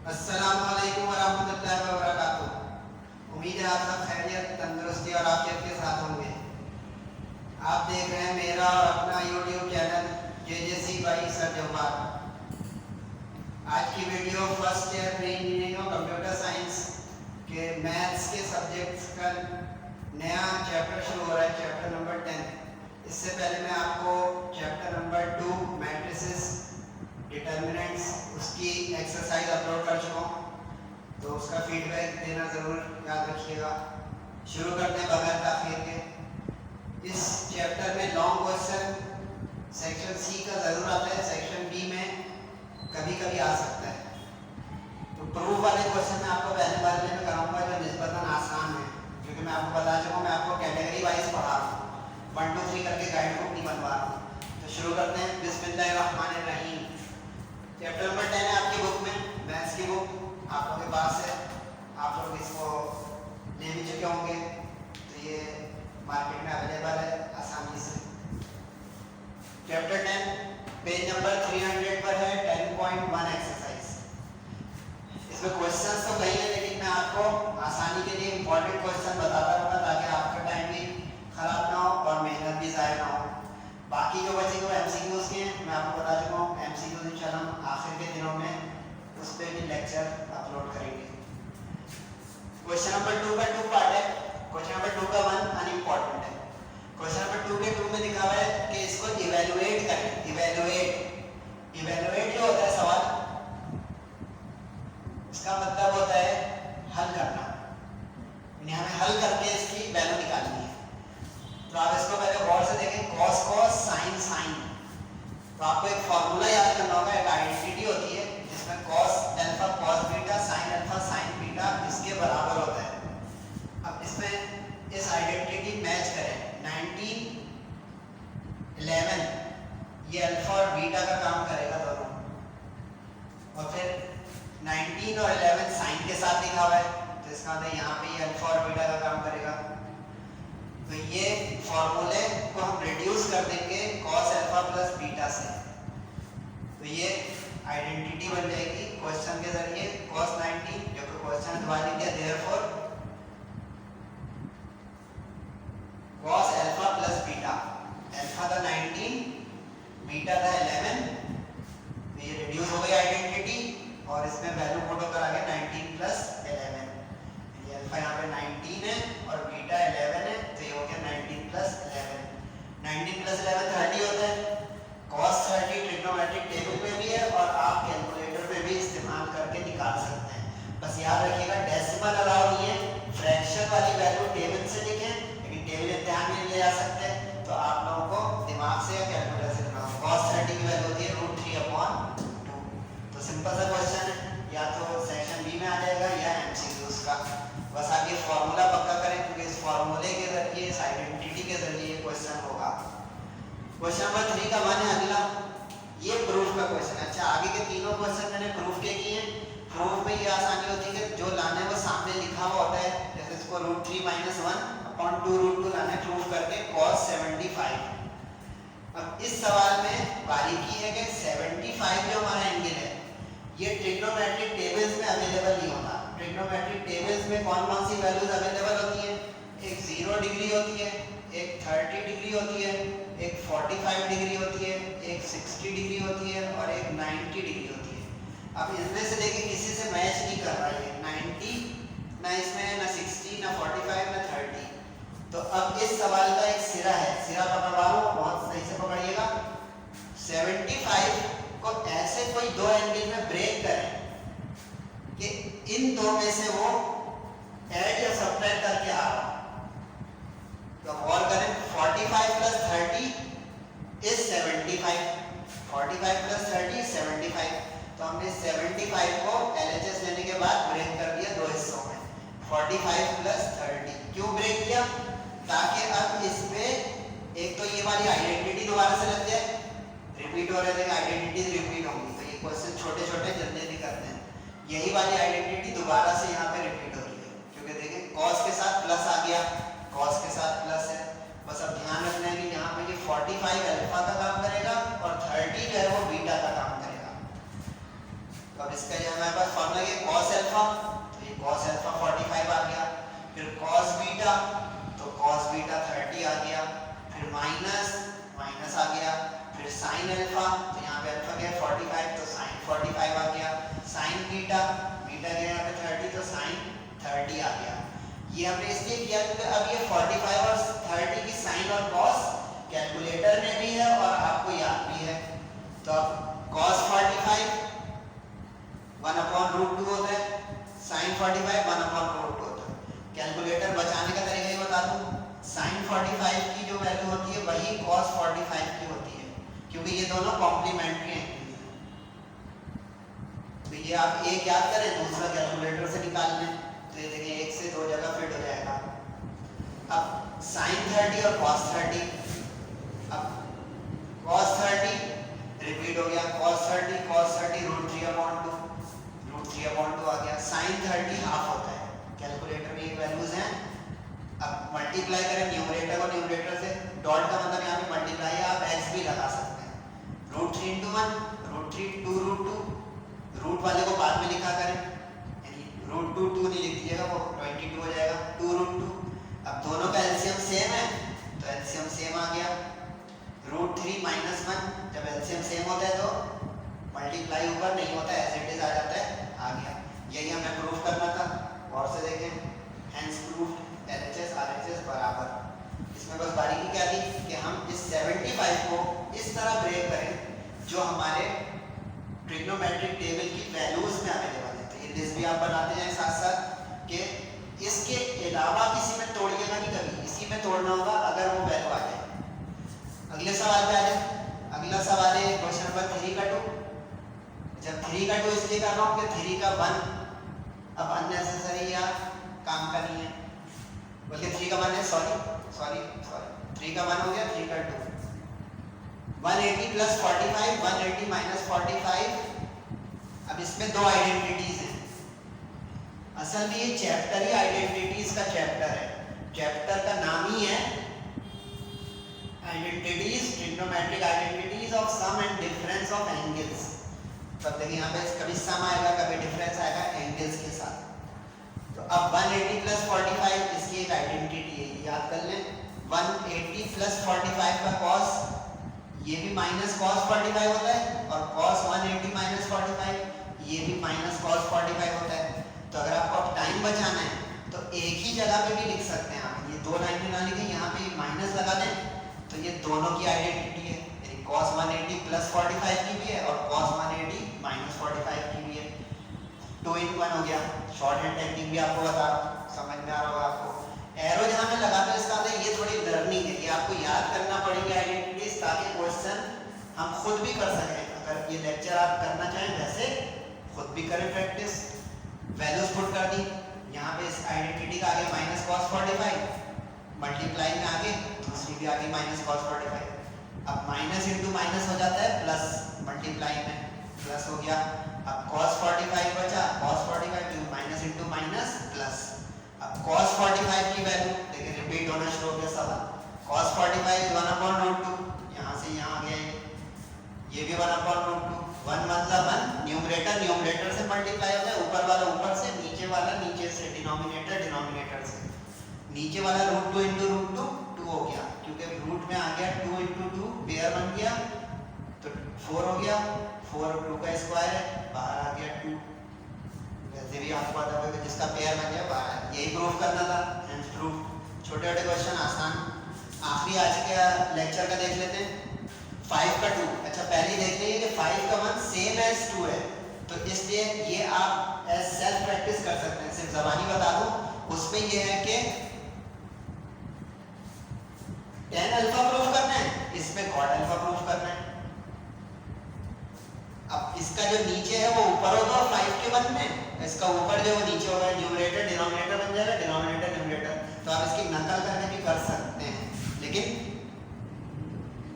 अस्सलामुअलैकुम वरहमतुल्लाहि वबरकातुहू। उम्मीद है आप सब खैरियत, तंदुरुस्ती और आफियत के साथ होंगे। आप देख रहे हैं मेरा और अपना YouTube channel JJC by sir Jawahar. आज की video first year pre engineering और कंप्यूटर साइंस के मैथ्स के सब्जेक्ट्स का नया चैप्टर शुरू हो रहा है, चैप्टर नंबर 10। इससे पहले मैं आपको चैप्टर नंबर 2 मैट्रिसेस डिटर्मिनेंट्स उसकी एक्सरसाइज अपलोड कर चुका हूँ, तो उसका फीडबैक देना ज़रूर याद रखिएगा। शुरू करते हैं बगैर ताख़ीर के। इस चैप्टर में लॉन्ग क्वेश्चन सेक्शन सी का ज़रूर आता है, सेक्शन बी में कभी कभी आ सकता है। तो प्रूफ वाले क्वेश्चन मैं आपको पहले बारे में कराऊंगा जो निस्बतन आसान है, क्योंकि मैं आपको बता चुका हूँ मैं आपको कैटेगरी वाइज पढ़ा रहा हूँ, 1 2 3 करके गाइड बुक नहीं बनवा रहा हूँ। तो शुरू करते हैं। बिस्मिल्लाहिर्रहमानिर्रहीम। चैप्टर नंबर 10 है आपकी बुक में, मैथ्स की बुक आप लोगों के पास है, आप लोग इसको ले भी चुके होंगे, तो ये मार्केट में अवेलेबल है आसानी से। चैप्टर 10 पेज नंबर 300 पर है, 10.1 एक्सरसाइज। इसमें क्वेश्चंस तो कई हैं, लेकिन मैं आपको आसानी के लिए इंपॉर्टेंट क्वेश्चन बताता रहूँगा ताकि आपका टाइम भी खराब ना हो और मेहनत भी ज़ाया ना हो। बाकी जो बचे वो MCQs के हैं, मैं आपको बता चुका हूँ। MCQs इंशाल्लाह हम आखिर के दिनों में उस पर भी लेक्चर अपलोड करेंगे। क्वेश्चन नंबर 2 का 2 पार्ट है। क्वेश्चन नंबर 2 का 1 अनइम्पॉर्टेंट है। क्वेश्चन नंबर 2 के 2 में लिखा हुआ है कि इसको इवेलुएट करें। इवेलुएट जो होता है सवाल, इसका मतलब होता है हल करना, यानी हमें हल करके इसकी वैल्यू निकालनी है। तो आप इसको पहले गौर से देखें, कॉस कॉस साइन साइन। तो आपको एक फॉर्मूला याद करना होगा, एक आइडेंटिटी होती है जिसमें cos alpha cos beta sine alpha sine beta इसके बराबर होता है। अब इसमें इस आइडेंटिटी मैच करें। 19 11 ये अल्फा और बीटा का काम करेगा दोनों, और फिर 19 और 11 साइन के साथ लिखा हुआ है, तो इसका मतलब यहाँ पे ये अल्फा और बीटा का काम करेगा। तो ये फॉर्मूले को हम रिड्यूस कर देंगे cos अल्फा प्लस बीटा से, तो ये आइडेंटिटी बन जाएगी क्वेश्चन के जरिए cos 90, जो कि क्वेश्चन द्वारा लिखा है therefore cos alpha plus beta, alpha था 19 बीटा था 11, तो ये रिड्यूस हो गई आइडेंटिटी और इसमें वैल्यू पुट होकर आ गया 19 प्लस 11। ये अल्फा यहाँ पे 19 है और बीटा 11 है, तो ये हो गया 19 प्लस 11। 19 प्लस 11 30 होता है। cos 30 ट्रिग्नोमेट्रिक टेबल में भी है और आप कैलकुलेटर में भी इस्तेमाल करके निकाल सकते हैं। बस याद रखिएगा डेसिमल अलाउ नहीं है, फ्रैक्शन वाली वैल्यू टेबल से लिखें, लेकिन टेबल इम्तिहान में ले जा सकते हैं, तो आप लोगों को दिमाग से या कैलकुलेटर से करना होगा। cos 30 की वैल्यू होती है √3/2। तो सिंपल सा क्वेश्चन है, या तो सेक्शन बी में आ जाएगा या MCQs का। बस आप ये फॉर्मूला पक्का करें, क्योंकि इस फॉर्मूले के जरिए, इस आइडेंटिटी के जरिए क्वेश्चन होगा। क्वेश्चन नंबर 3 का 1 है अगला, ये प्रूफ का क्वेश्चन है। अच्छा, आगे के तीनों क्वेश्चन मैंने प्रूफ के किए हैं। प्रूफ में ये आसानी होती है कि जो लाना है वो सामने लिखा हुआ होता है, जैसे इसको √3 - 1/2√2 लाना है, प्रूफ करके cos 75। अब इस सवाल में बारीकी है कि 75 जो हमारा एंगल है ये ट्रिग्नोमेट्रिक टेबल्स में अवेलेबल नहीं होता। ट्रिग्नोमेट्रिक टेबल्स में कौन कौन सी वैल्यूज अवेलेबल होती हैं? एक 0 डिग्री होती है, एक 30 डिग्री होती है, एक 45 डिग्री होती है, एक 60 डिग्री होती है और एक 90 डिग्री होती है। अब इसमें से देखिए किसी से मैच नहीं कर रहा है 90, ना इसमें ना 60 ना 45 ना 30। तो अब इस सवाल का एक सिरा है, सिरा पकड़वा लो, बहुत सही से पकड़िएगा। 75 को ऐसे कोई दो एंगल में ब्रेक करें कि इन दो में से वो ऐड या सब्ट्रैक्ट करके आ रहा हो। तो गौर करें, 45 प्लस 30 इज 75। 45 plus 30 is 75। तो हमने 75 को LHS लेने के बाद ब्रेक कर दिया दो हिस्सों में, 45 प्लस 30। क्यों ब्रेक किया? ताकि अब इस पे एक तो ये वाली आइडेंटिटी दोबारा से लग जाए, रिपीट हो रहे थे, आइडेंटिटीज रिपीट होंगी, तो ये क्वेश्चन छोटे छोटे जल्दी जल्दी करते हैं। यही वाली आइडेंटिटी दोबारा से यहाँ पे रिपीट हो रही है, क्योंकि देखिए cos के साथ प्लस आ गया, cos के साथ प्लस है। बस अब ध्यान रखना है कि यहाँ पे ये 45 अल्फा का काम करेगा और 30 जो है वो बीटा का काम करेगा। तो अब इसका जो हमारे पास फॉर्मूला ये cos अल्फा, तो ये cos अल्फा 45 आ गया, फिर cos बीटा, तो cos बीटा 30 आ गया, फिर माइनस माइनस आ गया, फिर sin अल्फा, तो यहाँ पे अल्फा गया 45 तो sin 45 आ गया, sin बीटा, बीटा गया यहाँ पे 30 तो sin 30 आ गया। ये हमने इसलिए किया क्योंकि अब ये 45 और 30 की sin और cos कैलकुलेटर में भी है और आपको याद भी है। तो अब cos 45 1/√2 होता है, sin 45 1/√2 होता है। कैलकुलेटर बचाने का तरीका ये बता दूं, sin 45 की जो वैल्यू होती है वही cos 45 की होती है, क्योंकि ये दोनों कॉम्प्लीमेंट्री एंगल्स हैं। तो ये आप एक याद करें, दूसरा कैलकुलेटर से निकाल लें, तो ये देखिए एक से दो जगह फिट हो जाएगा। अब sin 30 और cos 30, अब cos 30 रिपीट हो गया, cos 30 √3/2 √3/2 आ गया, sin 30 हाफ होता है, कैलकुलेटर में ये वैल्यूज हैं। अब मल्टीप्लाई करें न्यूमरेटर को न्यूमरेटर से, डॉट का मतलब यहाँ पे मल्टीप्लाई, आप x भी लगा सकते हैं, √3 × 1 √3 2 √2, रूट वाले को बाद में लिखा करें, यानी √2 2 नहीं लिख दीजिएगा, वो 22 हो जाएगा, 2 √2। अब दोनों का एलसीएम सेम है तो एलसीएम सेम आ गया, √3 - 1, जब एलसीएम सेम होता है तो मल्टीप्लाई ऊपर नहीं होता है, एज इट इज आ जाता है, आ गया। यही हमें प्रूफ करना था, और से देखें, हेंस प्रूफ्ड एलएचएस आरएचएस बराबर। इसमें बस बारीकी क्या थी कि हम इस 75 को इस तरह ब्रेक करें जो हमारे ट्रिग्नोमेट्रिक टेबल की वैल्यूज में अवेलेबल है। तो ये लिस्ट भी आप बनाते जाएं साथ साथ कि इसके अलावा किसी में तोड़िएगा नहीं कभी, इसी में तोड़ना होगा अगर वो वैल्यू आ जाए। अगले सवाल पे आ जाए। अगला सवाल है क्वेश्चन नंबर 3 का 2। जब 3 का 2 इसलिए कर रहा हूँ कि 3 का 1 अब अननेसेसरी या काम का नहीं है, बल्कि 3 का 1 है, सॉरी 3 का 1 हो गया, 3 का 2, 180 + 45 180 - 45। अब इसमें दो आइडेंटिटीज हैं, असल में ये चैप्टर ही आइडेंटिटीज का चैप्टर है, चैप्टर का नाम ही है identities, trigonometric identities of sum and difference of angles. तब देखिए यहाँ पे कभी सम आएगा कभी डिफरेंस आएगा एंगल्स के साथ। तो अब 180 + 45 इसकी एक आइडेंटिटी है, याद कर लें। 180 + 45 का cos, ये भी -cos 45 होता है, और cos 180 - 45 ये भी -cos 45 होता है। तो अगर आपको अब टाइम बचाना है तो एक ही जगह पे भी लिख सकते हैं आप, ये दो लाइनें ना लिखें, यहाँ पे माइनस लगा दें, तो ये दोनों की आइडेंटिटी है, यानी cos 180 + 45 की भी है और cos 180 - 45 की भी है। 2 in 1 हो गया। शॉर्ट हैंड टेक्निक भी आपको बता रहा हूँ, समझ में आ रहा होगा आपको। एरो जहाँ मैं लगाता हूँ इसका मतलब ये थोड़ी लर्निंग है, ये आपको याद करना पड़ेगी आइडेंटिटीज, ताकि क्वेश्चन हम खुद भी कर सकें। अगर ये लेक्चर आप करना चाहें वैसे खुद भी करें प्रैक्टिस। वैल्यूज पुट कर दी, यहाँ पे इस आइडेंटिटी का आगे -cos 45, मल्टीप्लाई में आगे दूसरी भी आगे -cos 45। अब माइनस इंटू माइनस हो जाता है प्लस, मल्टीप्लाई में प्लस हो गया। अब cos 45 बचा, cos 45 minus into minus plus. अब cos 45 की वैल्यू देखिए रिपीट होना शुरू हो गया सवाल। cos 45 1/√2, यहाँ से यहाँ आ गया, ये भी 1/√2। 1 मतलब 1, न्यूमरेटर से मल्टीप्लाई होता है, ऊपर वाला ऊपर से, नीचे वाला नीचे से, डिनोमिनेटर से। नीचे वाला √2 × √2 2 हो गया, क्योंकि रूट में आ गया 2 × 2 पेयर बन गया तो 4 हो गया, 4 2 का स्क्वायर है, बाहर आ गया 2। वैसे भी आपको पता होगा कि जिसका पेयर बन गया बाहर, यही प्रूफ करना था, हेंस प्रूफ। छोटे छोटे क्वेश्चन आसान। आखिरी आज के लेक्चर का देख लेते हैं, 5 का 2। अच्छा पहले देख लीजिए कि 5 का 1 सेम एज 2 है, तो इसलिए ये आप एज सेल्फ प्रैक्टिस कर सकते हैं। सिर्फ ज़बानी बता दूं, उसमें ये है कि tan अल्फा प्रूफ करना है, इसमें cot अल्फा प्रूफ करना है। अब इसका जो नीचे है वो ऊपर होगा 5 के 1 में, इसका ऊपर जो वो नीचे होगा, न्यूमरेटर डिनोमिनेटर बन जाएगा, डिनोमिनेटर न्यूमरेटर। तो आप इसकी नकल करके भी कर सकते हैं, लेकिन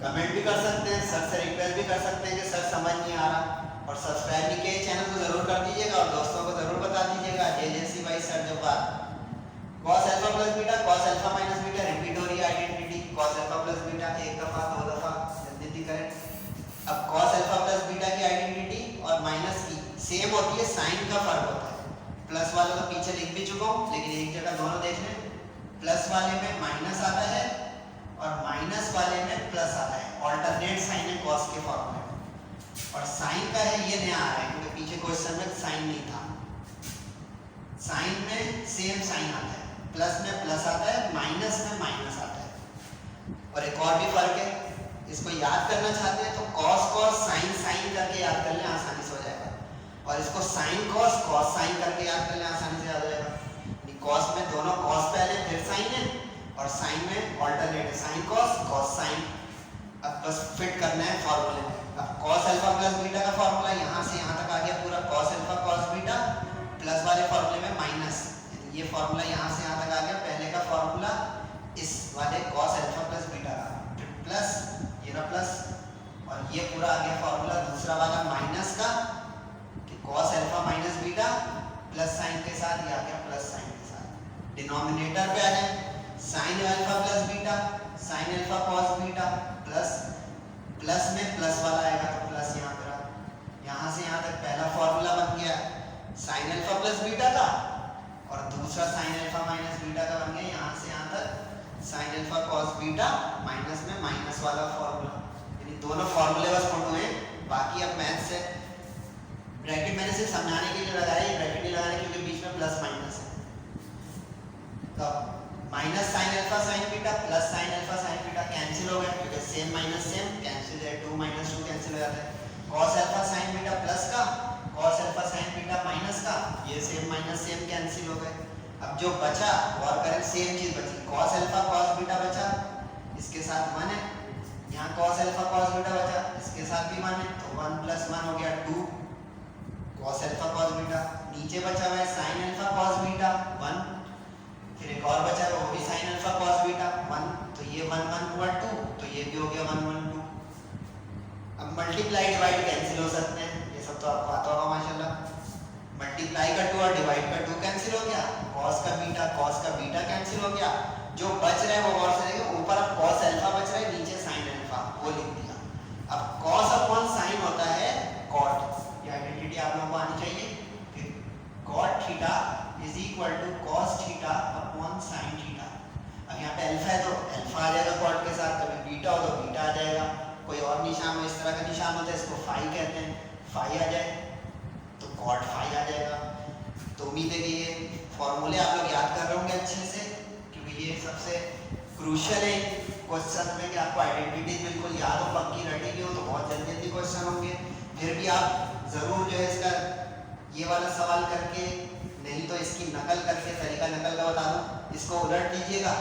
कमेंट भी कर सकते हैं, सर से रिक्वेस्ट भी कर सकते हैं कि सर समझ नहीं आ रहा। और सब्सक्राइब नहीं किए चैनल को जरूर कर दीजिएगा और दोस्तों को जरूर बता दीजिएगा। जेजेसी भाई सर जो बात cos alpha plus beta, cos alpha minus beta, repeat हो रही है identity. cos alpha plus beta एक दफा दो दफा जल्दी करें। अब cos अल्फा प्लस बीटा की आइडेंटिटी और माइनस की सेम साइन का फर्क होता है। प्लस वाले तो पीछे लिख भी चुका हूँ, लेकिन एक जगह दोनों देख लें। प्लस वाले में माइनस आता है और माइनस वाले में प्लस आता है, ऑल्टरनेट साइन है कॉस के फॉर्मूले में। और साइन का है ये नया आ रहा है क्योंकि पीछे क्वेश्चन में साइन नहीं था। साइन में सेम साइन आता है, प्लस में प्लस आता है, माइनस में माइनस आता है। और एक और भी फर्क है, इसको याद करना चाहते हैं तो कॉस कॉस साइन साइन करके याद कर लें, आसानी से हो जाएगा। और इसको साइन कॉस कॉस साइन करके याद कर लें, आसानी से याद हो जाएगा। कॉस में दोनों कॉस पहले फिर साइन है, और साइन में ऑल्टरनेट है, साइन कॉस कॉस साइन। अब बस फिट करना है फॉर्मूले में। अब कॉस अल्फा प्लस बीटा का फॉर्मूला यहाँ से यहाँ तक आ गया पूरा, cos alpha cos beta, plus वाले फॉर्मूले में माइनस, ये फॉर्मूला यहाँ से यहाँ तक आ गया। पहले का फॉर्मूला इस वाले कॉस अल्फा प्लस बीटा का, फिर प्लस ये ना प्लस, और ये पूरा आ गया फॉर्मूला दूसरा वाला माइनस का, कि cos alpha minus beta plus sign के साथ, ये आ गया प्लस साइन के साथ। डिनोमिनेटर पे आ जाए, sine alpha plus beta, sine alpha cos beta, plus plus में प्लस वाला आएगा तो प्लस यहाँ पर आ, यहाँ से यहाँ तक पहला फॉर्मूला बन गया साइन अल्फा प्लस बीटा का, और दूसरा साइन अल्फा माइनस बीटा का बन गया यहाँ से यहाँ तक sine alpha cos beta minus में माइनस वाला फॉर्मूला। यानी दोनों फॉर्मूले बस फोटो हैं, बाकी अब मैथ से ब्रैकेट मैंने सिर्फ समझाने के लिए लगाया, ये ब्रैकेट नहीं लगाने क्योंकि बीच में प्लस माइनस है। तो minus sine alpha sine beta plus sine alpha sine beta cancel हो गया क्योंकि सेम माइनस सेम कैंसिल है, 2 माइनस 2 कैंसिल हो जाता है। Cos alpha sine beta plus का, cos alpha sine beta minus का, ये सेम माइनस सेम कैंसिल हो गए। अब जो बचा और करें सेम चीज बची, कॉस अल्फा कॉस बीटा बचा, इसके साथ 1 है, यहाँ कॉस अल्फा कॉस बीटा बचा, इसके साथ भी 1 है, तो 1 + 1 हो गया 2 कॉस अल्फा कॉस बीटा। नीचे बचा हुआ है साइन अल्फा कॉस बीटा 1, फिर एक और बचा है वो भी साइन अल्फा कॉस बीटा 1, तो ये 1 1 हुआ 2, तो ये भी हो गया 1 1 2। अब मल्टीप्लाई डिवाइड कैंसिल हो सकते हैं, ये सब तो आपको आता होगा माशाल्लाह। मल्टीप्लाई का 2 और डिवाइड का 2 कैंसिल हो गया, कॉस का बीटा कैंसिल हो गया। जो बच रहा है वो और से देखिए, ऊपर अब कॉस अल्फा बच रहा है, नीचे साइन अल्फा, वो लिख दिया। अब कॉस अपॉन साइन होता है कॉट, ये आइडेंटिटी आप लोगों को आनी चाहिए। फिर cot theta is equal to cos theta upon sine theta. अब यहाँ पे अल्फा है तो अल्फा आ जाएगा कॉट के साथ, कभी बीटा हो तो बीटा आ जाएगा, कोई और निशान हो इस तरह का निशान होता है, इसको फाई कहते हैं, फाई आ जाए तो कॉट फाई आ जाएगा। तो उम्मीद है कि ये फॉर्मूले आप लोग याद कर रहे होंगे अच्छे से, क्योंकि ये सबसे क्रूशियल है क्वेश्चन में कि आपको आइडेंटिटी बिल्कुल याद हो, पक्की रटी हुई हो, तो बहुत जल्दी जल्दी क्वेश्चन होंगे। फिर भी आप ज़रूर जो है इसका ये वाला सवाल करके, नहीं तो इसकी नकल करके, तरीका नकल का बता दूं, इसको उलट दीजिएगा,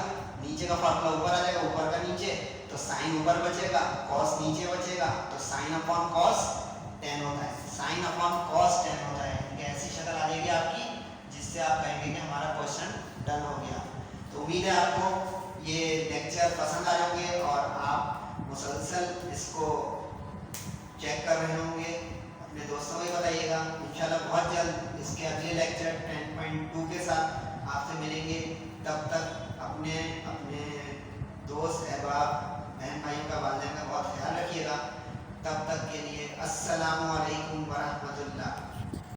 नीचे का फार्मूला ऊपर आ जाएगा, ऊपर का नीचे, तो साइन ऊपर बचेगा, कॉस नीचे बचेगा, तो साइन अपॉन कॉस tan होता है, साइन अपॉन कॉस tan होता है। ऐसी शक्ल आ जाएगी आपकी जिससे आप कहेंगे कि हमारा क्वेश्चन डन हो गया। तो उम्मीद है आपको ये लेक्चर पसंद आए होंगे और आप मुसलसल इसको चेक कर रहे होंगे, अपने दोस्तों को भी बताइएगा। इंशाल्लाह बहुत जल्द इसके अगले लेक्चर 10.2 के साथ आपसे मिलेंगे। तब तक अपने दोस्त अहबाब बहन भाइयों का, वालिदैन का बहुत ख्याल रखिएगा। तब तक के लिए अस्सलामु अलैकुम व रहमतुल्लाह।